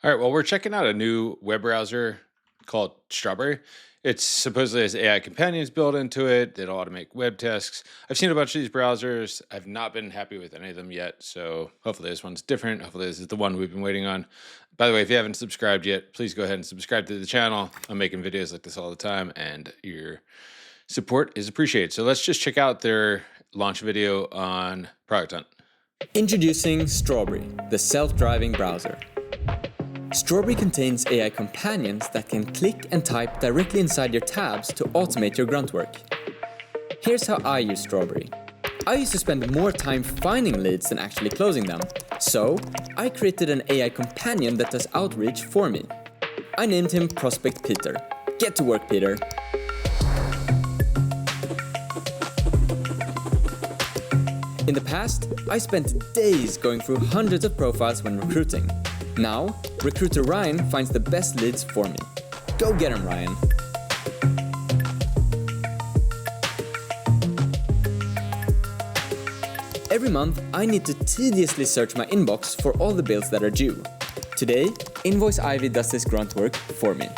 All right, well, we're checking out a new web browser called Strawberry. It's supposedly has AI companions built into it that'll automate web tasks. I've seen a bunch of these browsers. I've not been happy with any of them yet, so hopefully this one's different. Hopefully this is the one we've been waiting on. By the way, if you haven't subscribed yet, please go ahead and subscribe to the channel. I'm making videos like this all the time, and your support is appreciated. So let's just check out their launch video on Product Hunt. Introducing Strawberry, the self-driving browser. Strawberry contains AI companions that can click and type directly inside your tabs to automate your grunt work. Here's how I use Strawberry. I used to spend more time finding leads than actually closing them, so I created an AI companion that does outreach for me. I named him Prospect Peter. Get to work, Peter. In the past, I spent days going through hundreds of profiles when recruiting. Now, recruiter Ryan finds the best leads for me. Go get him, Ryan. Every month, I need to tediously search my inbox for all the bills that are due. Today, Invoice Ivy does this grunt work for me.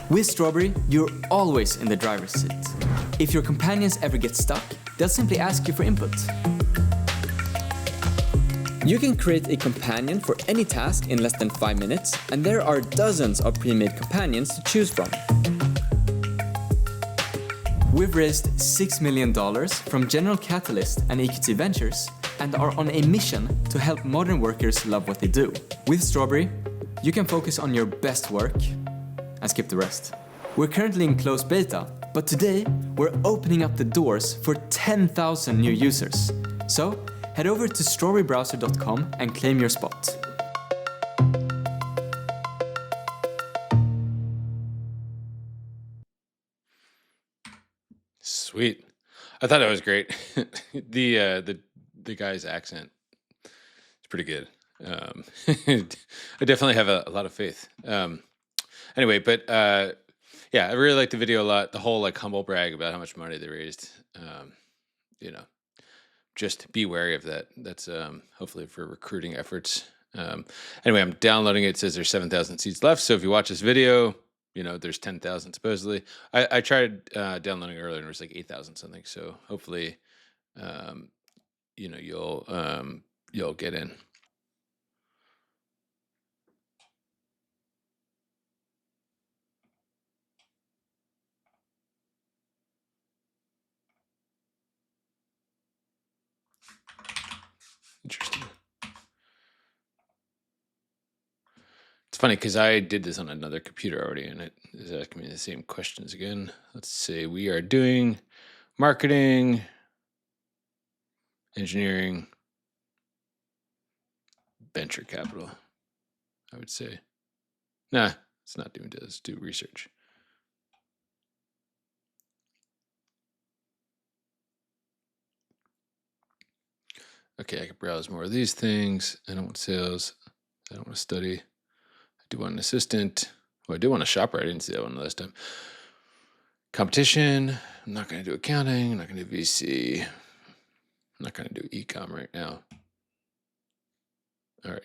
With Strawberry, you're always in the driver's seat. If your companions ever get stuck, they'll simply ask you for input. You can create a companion for any task in less than 5 minutes, and there are dozens of pre-made companions to choose from. We've raised $6 million from General Catalyst and EQT Ventures and are on a mission to help modern workers love what they do. With Strawberry, you can focus on your best work and skip the rest. We're currently in closed beta, but today we're opening up the doors for 10,000 new users. So head over to strawberrybrowser.com and claim your spot. Sweet. I thought that was great. The guy's accent is pretty good. I definitely have a lot of faith. Anyway, but yeah, I really liked the video a lot. The whole like humble brag about how much money they raised. You know, just be wary of that. That's hopefully for recruiting efforts. Anyway, I'm downloading it. It says there's 7,000 seats left. So if you watch this video, you know, there's 10,000 supposedly. I tried downloading it earlier and it was like 8,000 something. So hopefully, you know, you'll get in. Interesting. It's funny because I did this on another computer already and it is asking me the same questions again. Let's say we are doing marketing, engineering, venture capital, I would say. Nah, it's not doing this. Do research. Okay, I can browse more of these things. I don't want sales. I don't want to study. I do want an assistant. Oh, I do want a shopper. I didn't see that one last time. Competition. I'm not going to do accounting. I'm not going to do VC. I'm not going to do e-com right now. All right.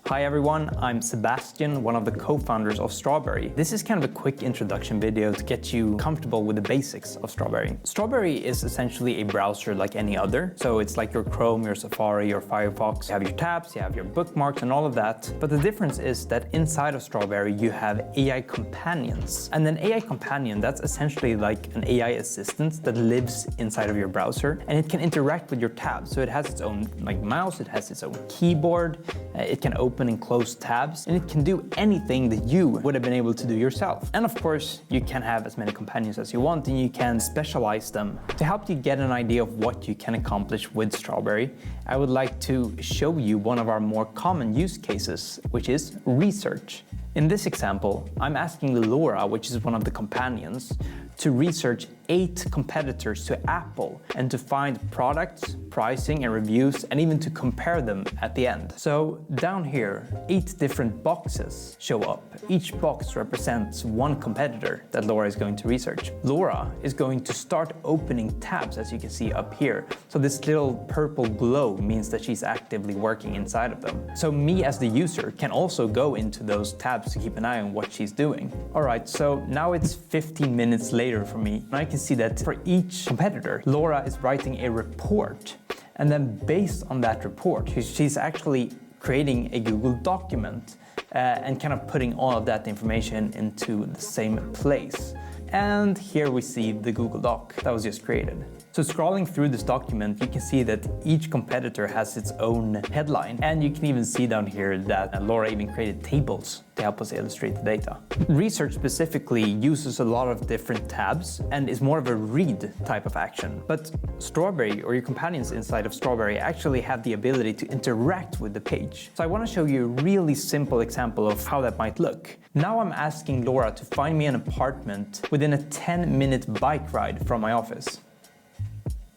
Hi everyone, I'm Sebastian, one of the co-founders of Strawberry. This is kind of a quick introduction video to get you comfortable with the basics of Strawberry. Strawberry is essentially a browser like any other. So it's like your Chrome, your Safari, your Firefox. You have your tabs, you have your bookmarks and all of that. But the difference is that inside of Strawberry you have AI companions. And an AI companion, that's essentially like an AI assistant that lives inside of your browser and it can interact with your tabs. So it has its own like mouse, it has its own keyboard, it can open and close tabs, and it can do anything that you would have been able to do yourself. And of course, you can have as many companions as you want, and you can specialize them. To help you get an idea of what you can accomplish with Strawberry, I would like to show you one of our more common use cases, which is research. In this example, I'm asking Laura, which is one of the companions, to research 8 competitors to Apple and to find products, pricing and reviews, and even to compare them at the end. So down here, 8 different boxes show up. Each box represents one competitor that Laura is going to research. Laura is going to start opening tabs, as you can see up here. So this little purple glow means that she's actively working inside of them. So me as the user can also go into those tabs to keep an eye on what she's doing. All right, so now it's 15 minutes later for me, and I can see that for each competitor, Laura is writing a report. And then based on that report, she's actually creating a Google document and kind of putting all of that information into the same place. And here we see the Google Doc that was just created. So scrolling through this document, you can see that each competitor has its own headline. And you can even see down here that Laura even created tables to help us illustrate the data. Research specifically uses a lot of different tabs and is more of a read type of action. But Strawberry, or your companions inside of Strawberry, actually have the ability to interact with the page. So I want to show you a really simple example of how that might look. Now I'm asking Laura to find me an apartment within a 10-minute bike ride from my office.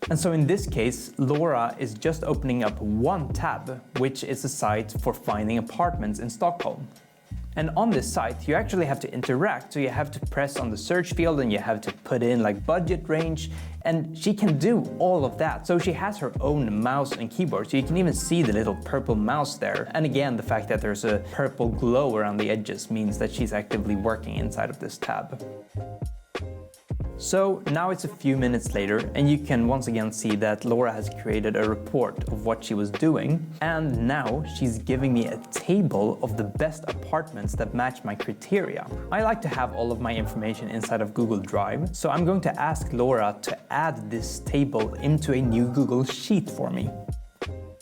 And so in this case, Laura is just opening up one tab, which is a site for finding apartments in Stockholm. And on this site, you actually have to interact. So you have to press on the search field and you have to put in like budget range, and she can do all of that. So she has her own mouse and keyboard. So you can even see the little purple mouse there. And again, the fact that there's a purple glow around the edges means that she's actively working inside of this tab. So now it's a few minutes later, and you can once again see that Laura has created a report of what she was doing. And now she's giving me a table of the best apartments that match my criteria. I like to have all of my information inside of Google Drive, so I'm going to ask Laura to add this table into a new Google Sheet for me.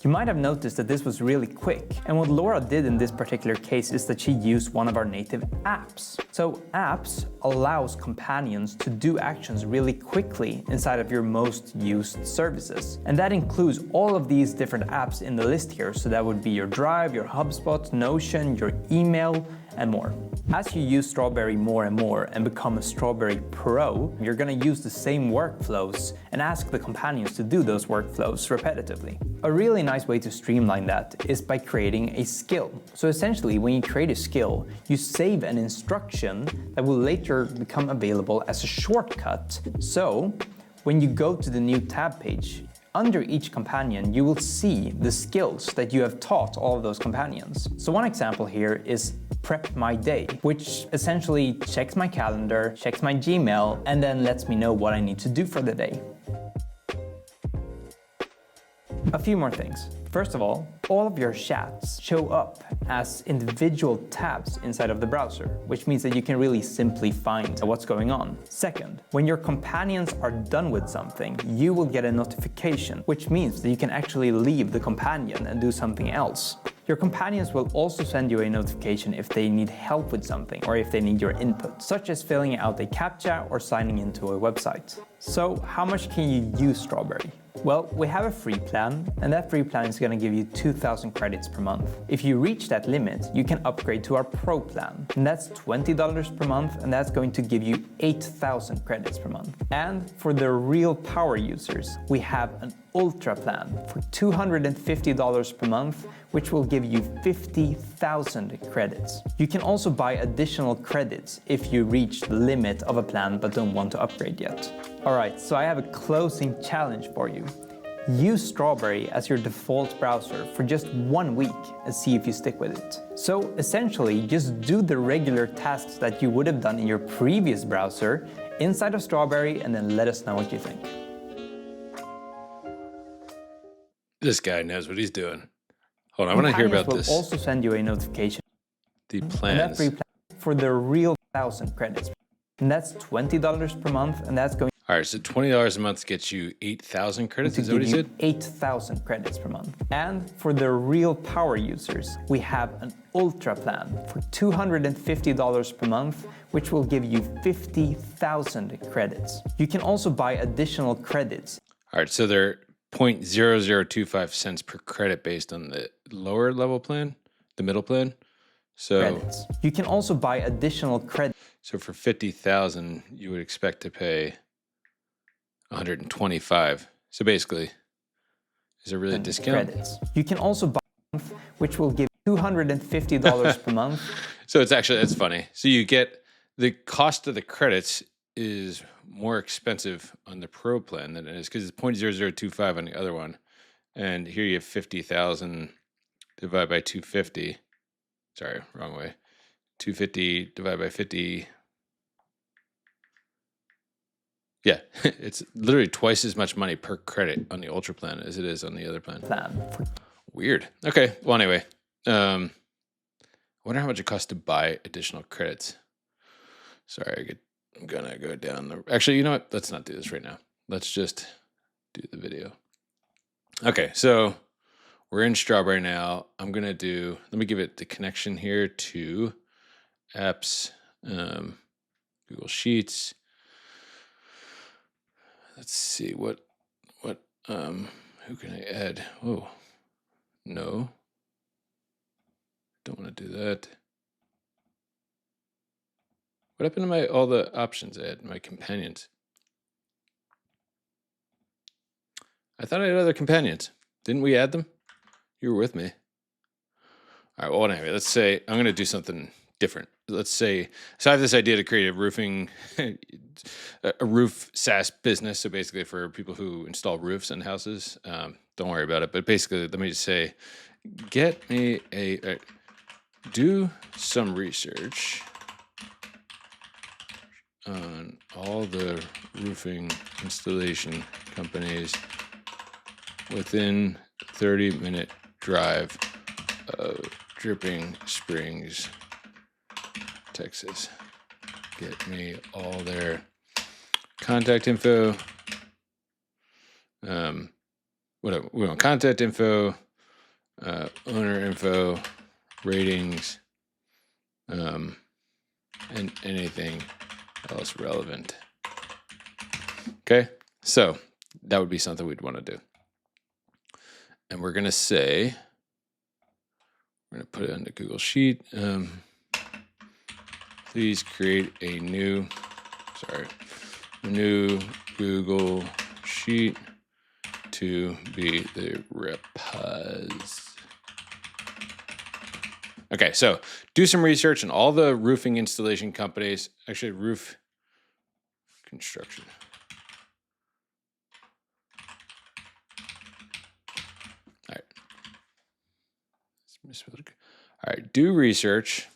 You might have noticed that this was really quick, and what Laura did in this particular case is that she used one of our native apps. So apps allows companions to do actions really quickly inside of your most used services. And that includes all of these different apps in the list here. So that would be your Drive, your HubSpot, Notion, your email, and more. As you use Strawberry more and more and become a Strawberry Pro, you're gonna use the same workflows and ask the companions to do those workflows repetitively. A really nice way to streamline that is by creating a skill. So essentially, when you create a skill, you save an instruction that will later become available as a shortcut. So when you go to the new tab page, under each companion, you will see the skills that you have taught all of those companions. So one example here is Prep My Day, which essentially checks my calendar, checks my Gmail, and then lets me know what I need to do for the day. A few more things. First of all of your chats show up as individual tabs inside of the browser, which means that you can really simply find what's going on. Second, when your companions are done with something, you will get a notification, which means that you can actually leave the companion and do something else. Your companions will also send you a notification if they need help with something or if they need your input, such as filling out a CAPTCHA or signing into a website. So how much can you use Strawberry? Well, we have a free plan, and that free plan is going to give you 2,000 credits per month. If you reach that limit, you can upgrade to our Pro plan, and that's $20 per month, and that's going to give you 8,000 credits per month. And for the real power users, we have an Ultra plan for $250 per month, which will give you 50,000 credits. You can also buy additional credits if you reach the limit of a plan but don't want to upgrade yet. Alright, so I have a closing challenge for you. Use Strawberry as your default browser for just 1 week and see if you stick with it. So essentially, just do the regular tasks that you would have done in your previous browser inside of Strawberry, and then let us know what you think. This guy knows what he's doing. Hold on, I want to hear about this. Will also send you a notification. The And plans. that free plan for the real 1,000 credits. And that's $20 per month, and that's going All right, so $20 a month gets you 8,000 credits. to Is that what give he you said? 8,000 credits per month. And for the real power users, we have an Ultra plan for $250 per month, which will give you 50,000 credits. You can also buy additional credits. All right, so they're 0.0025 cents per credit based on the lower level plan, the middle plan. So You can also buy additional credits. So for 50,000, you would expect to pay 125. So basically, is there really a discount? Credits. You can also buy a month, which will give $250 per month. So it's funny. So you get the cost of the credits is more expensive on the Pro plan than it is because it's 0.0025 on the other one. And here you have 50,000 divided by 250. Sorry, wrong way. 250 divided by 50. Yeah, it's literally twice as much money per credit on the Ultra plan as it is on the other plan. Weird. Okay. Well, anyway, I wonder how much it costs to buy additional credits. Sorry, I'm gonna go down the. Actually, you know what? Let's not do this right now. Let's just do the video. Okay, so we're in Strawberry now. I'm gonna do. Let me give it the connection here to apps, Google Sheets. Let's see what who can I add? Oh, no. Don't want to do that. What happened to all the options I had, my companions? I thought I had other companions. Didn't we add them? You were with me. All right, well, anyway, let's say I'm going to do something different. Let's say, so I have this idea to create a roofing, a roof SaaS business. So basically for people who install roofs in houses, don't worry about it. But basically, let me just say, get me do some research on all the roofing installation companies within 30-minute drive of Dripping Springs, Texas. Get me all their contact info. Whatever. We want contact info, owner info, ratings, and anything else relevant. Okay, so that would be something we'd want to do. And we're going to say, we're going to put it into Google Sheet. Please create a new Google Sheet to be the repos. Okay, so do some research on all the roofing installation companies, actually roof construction. All right, do research.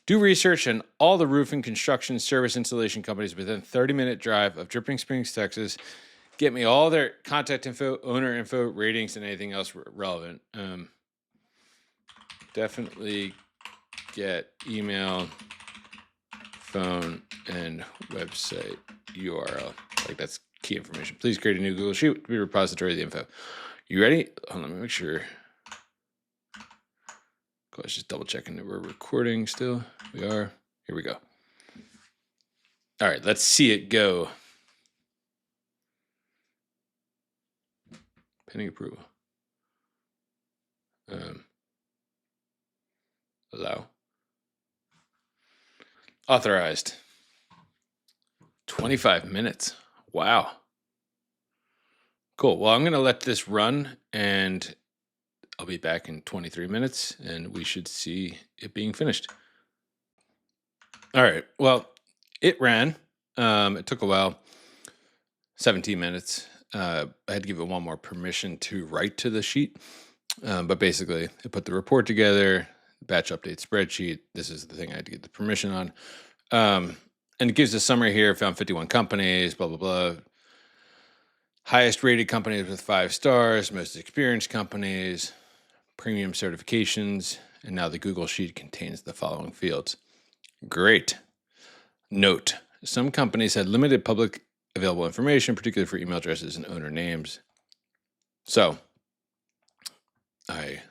Do research on all the roofing, construction, service installation companies within 30-minute drive of Dripping Springs, Texas. Get me all their contact info, owner info, ratings, and anything else relevant. Definitely get email, phone, and website URL. Like that's key information. Please create a new Google Sheet to be a repository of the info. You ready? Hold on, let me make sure. I was just double checking that we're recording still. We are. Here we go. All right, let's see it go. Pending approval. Allow. Authorized. 25 minutes. Wow. Cool. Well, I'm going to let this run and I'll be back in 23 minutes and we should see it being finished. All right. Well, it ran. It took a while. 17 minutes. I had to give it one more permission to write to the sheet. But basically, it put the report together, batch update spreadsheet. This is the thing I had to get the permission on. And it gives a summary here. Found 51 companies, blah, blah, blah. Highest rated companies with 5 stars, most experienced companies, premium certifications, and now the Google Sheet contains the following fields. Great. Note, some companies had limited public available information, particularly for email addresses and owner names. So I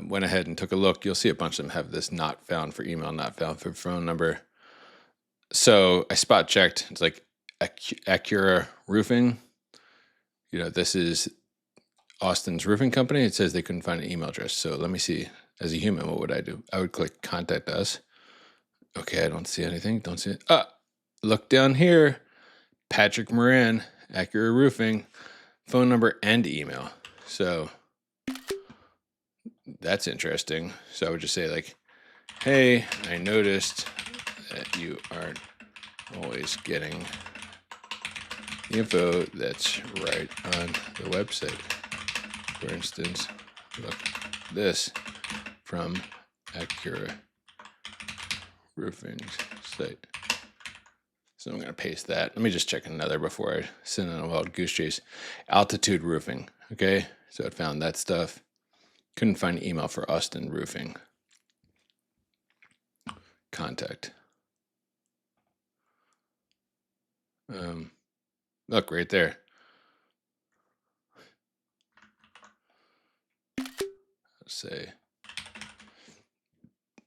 went ahead and took a look. You'll see a bunch of them have this not found for email, not found for phone number. So I spot checked. It's like Acura Roofing. You know, this is Austin's roofing company. It says they couldn't find an email address. So let me see. as a human, what would I do? I would click contact us. Okay, I don't see anything. Don't see it. Look down here. Patrick Moran, Accurate Roofing, phone number and email. So that's interesting. So I would just say like, hey, I noticed that you aren't always getting the info that's right on the website. For instance, look, this from Accurate Roofing's site. So I'm going to paste that. Let me just check another before I send on a wild goose chase. Altitude Roofing. Okay, so it found that stuff. Couldn't find email for Austin Roofing. Contact. Look right there. Let's say,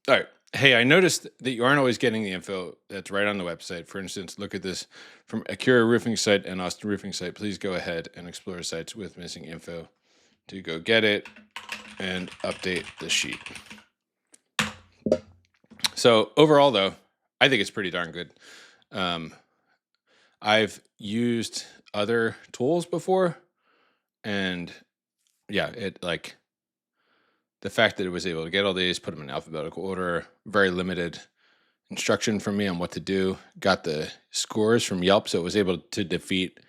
all right. Hey, I noticed that you aren't always getting the info that's right on the website. For instance, look at this from Acura Roofing site and Austin Roofing site. Please go ahead and explore sites with missing info to go get it and update the sheet. So overall, though, I think it's pretty darn good. I've used other tools before, and yeah, it like the fact that it was able to get all these, put them in alphabetical order, very limited instruction from me on what to do. Got the scores from Yelp, so it was able to defeat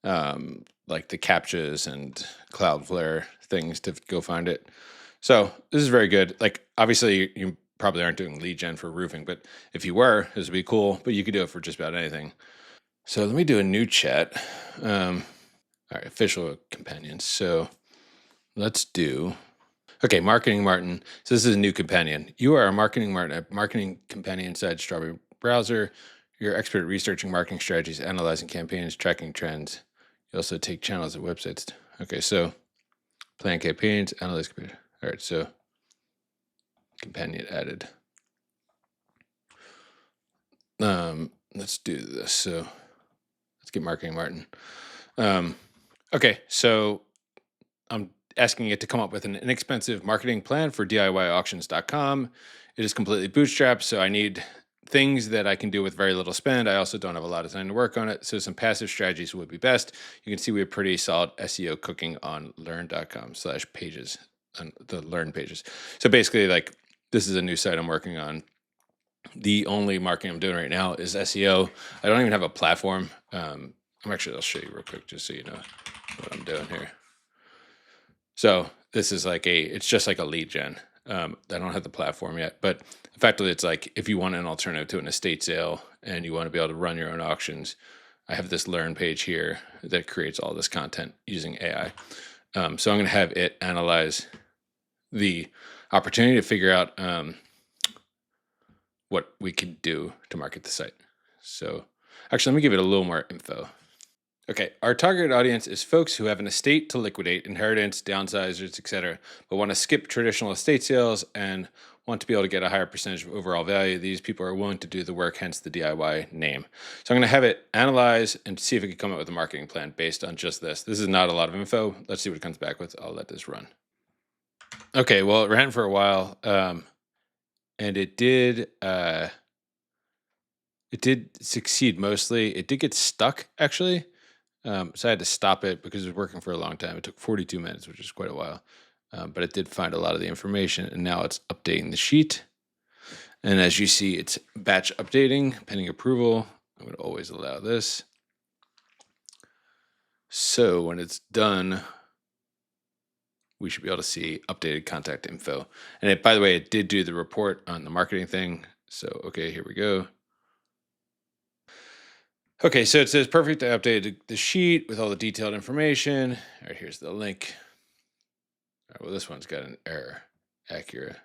like the CAPTCHAs and Cloudflare things to go find it. So this is very good. Like obviously you probably aren't doing lead gen for roofing, but if you were, this would be cool. But you could do it for just about anything. So let me do a new chat. All right, official companions. So let's do. Okay, Marketing Martin. So this is a new companion. You are a Marketing Martin, a marketing companion inside Strawberry Browser. You're expert at researching marketing strategies, analyzing campaigns, tracking trends. You also take channels and websites. Okay, so plan campaigns, analyze campaigns. All right, so companion added. Let's do this. So let's get Marketing Martin. Okay, so I'm asking it to come up with an inexpensive marketing plan for DIYauctions.com. It is completely bootstrapped, so I need things that I can do with very little spend. I also don't have a lot of time to work on it, so some passive strategies would be best. You can see we have pretty solid SEO cooking on learn.com/pages, on the learn pages. So basically, like, this is a new site I'm working on. The only marketing I'm doing right now is SEO. I don't even have a platform. I'll show you real quick just so you know what I'm doing here. So this is like it's just like a lead gen. I don't have the platform yet, but effectively it's like if you want an alternative to an estate sale and you want to be able to run your own auctions, I have this learn page here that creates all this content using AI. So I'm going to have it analyze the opportunity to figure out what we can do to market the site. So actually, let me give it a little more info. Okay, our target audience is folks who have an estate to liquidate, inheritance, downsizers, etc., but want to skip traditional estate sales and want to be able to get a higher percentage of overall value. These people are willing to do the work, hence the DIY name. So I'm going to have it analyze and see if it can come up with a marketing plan based on just this. This is not a lot of info. Let's see what it comes back with. I'll let this run. Okay, well, it ran for a while, and it did succeed mostly. It did get stuck, actually. So I had to stop it because it was working for a long time. It took 42 minutes, which is quite a while. But it did find a lot of the information, and now it's updating the sheet. And as you see, it's batch updating, pending approval. I'm going to always allow this. So when it's done, we should be able to see updated contact info. And it, by the way, it did do the report on the marketing thing. So, okay, here we go. Okay, so it says perfect. I updated the sheet with all the detailed information. All right, here's the link. All right, well, this one's got an error. Accurate.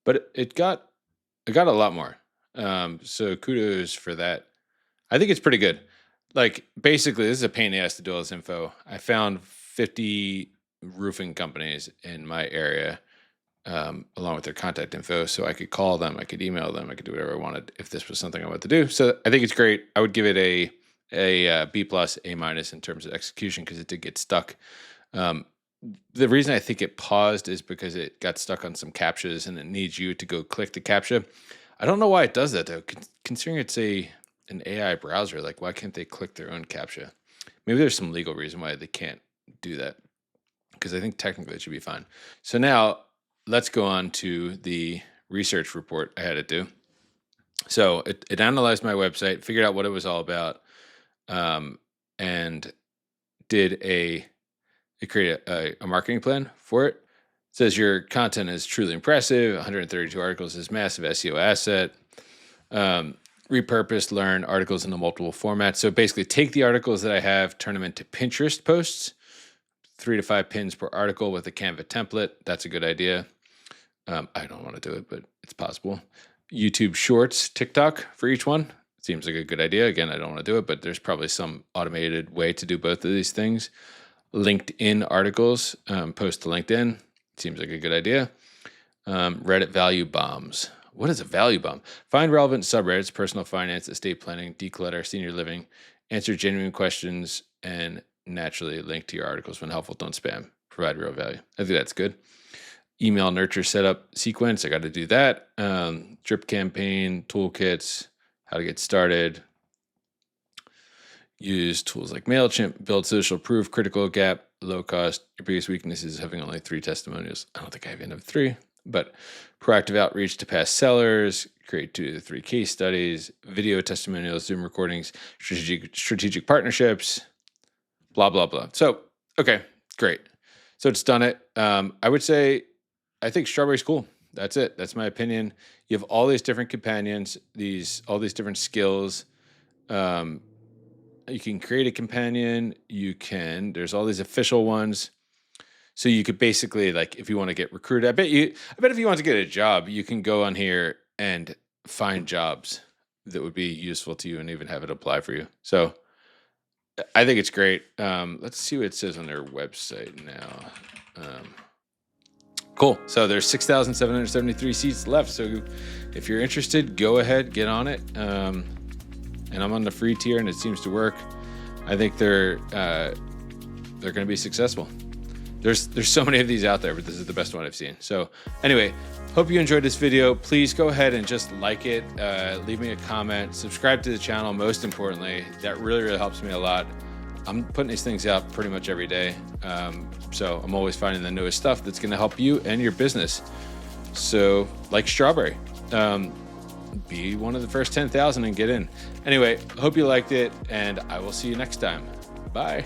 But it got a lot more. So kudos for that. I think it's pretty good. Like, basically, this is a pain in the ass to do all this info. I found 50 roofing companies in my area, along with their contact info. So I could call them, I could email them, I could do whatever I wanted if this was something I wanted to do. So I think it's great. I would give it a B+, A- in terms of execution because it did get stuck. the reason I think it paused is because it got stuck on some captchas and it needs you to go click the captcha. I don't know why it does that though. Considering it's an AI browser, like why can't they click their own captcha? Maybe there's some legal reason why they can't do that, because I think technically it should be fine. So now let's go on to the research report I had it do. So it analyzed my website, figured out what it was all about, and it created a marketing plan for it. It says your content is truly impressive. 132 articles is massive SEO asset. Repurpose, learn articles into multiple formats. So basically take the articles that I have, turn them into Pinterest posts, 3 to 5 pins per article with a Canva template. That's a good idea. I don't want to do it, but it's possible. YouTube Shorts, TikTok for each one. Seems like a good idea. Again, I don't want to do it, but there's probably some automated way to do both of these things. LinkedIn articles, post to LinkedIn. Seems like a good idea. Reddit value bombs. What is a value bomb? Find relevant subreddits, personal finance, estate planning, declutter, senior living, answer genuine questions, and naturally link to your articles when helpful. Don't spam. Provide real value. I think that's good. Email nurture setup sequence. I got to do that. Drip campaign, toolkits, how to get started. Use tools like MailChimp, build social proof, critical gap, low cost. Your biggest weakness is having only 3 testimonials. I don't think I have enough 3, but proactive outreach to past sellers, create 2 to 3 case studies, video testimonials, Zoom recordings, strategic partnerships, blah, blah, blah. So, okay, great. So it's done it. I would say, I think Strawberry's cool. That's it. That's my opinion. You have all these different companions, all these different skills. You can create a companion. There's all these official ones. So you could basically, like, if you want to get recruited, I bet if you want to get a job, you can go on here and find jobs that would be useful to you and even have it apply for you. So I think it's great. Let's see what it says on their website now. Cool. So there's 6,773 seats left. So if you're interested, go ahead, get on it. And I'm on the free tier, and it seems to work. I think they're going to be successful. There's so many of these out there, but this is the best one I've seen. So anyway, hope you enjoyed this video. Please go ahead and just like it, leave me a comment, subscribe to the channel. Most importantly, that really, really helps me a lot. I'm putting these things out pretty much every day. So I'm always finding the newest stuff that's going to help you and your business. So like Strawberry, be one of the first 10,000 and get in. Anyway, hope you liked it, and I will see you next time. Bye.